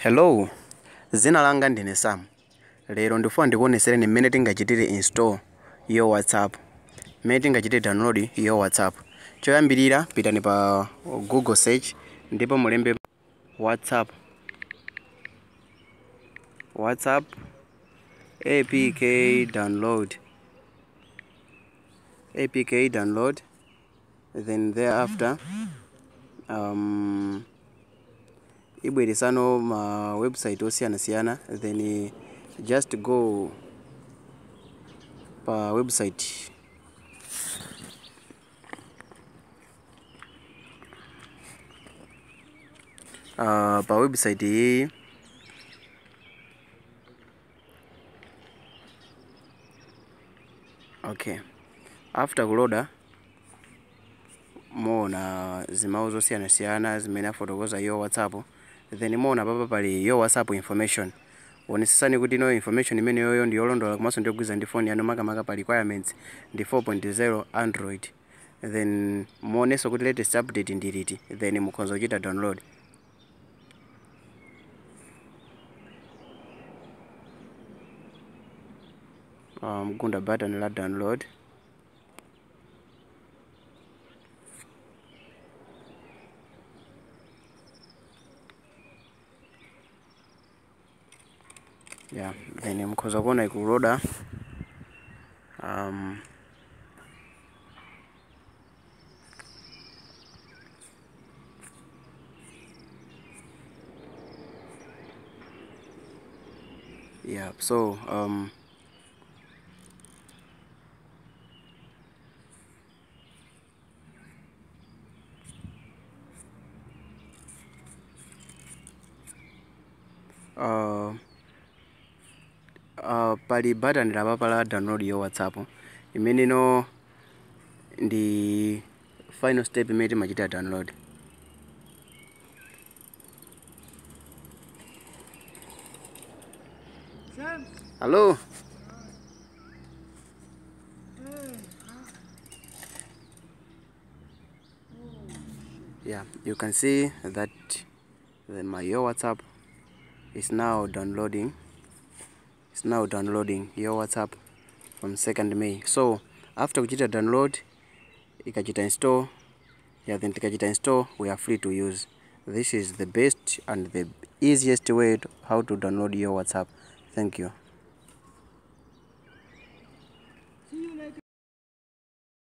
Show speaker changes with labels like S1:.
S1: Hello, zina langa ndine Sam. Lero ndifuna ndikuoneseni mmene tingachitire install yo WhatsApp. Mmene tingachitire download yo WhatsApp. Choyambirira pitani pa Google search ndipo mulembe WhatsApp APK download, then thereafter ibweresano ma website osiyana, then just go pa website hii. Okay, after kuloda muona zimawu zosiyana zimene afotokoza yo WhatsApp, then muona papa pali yo WhatsApp information. Onesesani kuti no information imene yoyo ndi yolondola komanso ndiyogwiza ndi phone yanu makamaka pa requirements ndi 4.0 Android, then muoneso kuti latest update ndi liti, then mukhoza kuchita download. Mugunda button la download. Yeah, then mukhoza kuona ikuloda. Yeah, so pali button lapapa la download yo WhatsApp imene no ndi final step imene timachita download. Hello. Yeah, you can see that my your WhatsApp is now downloading. It's now downloading your WhatsApp from 2nd May. So after kuchita download, ikachita install, yeah, then tikachita install, we are free to use. This is the best and the easiest way to how to download your WhatsApp. Thank you.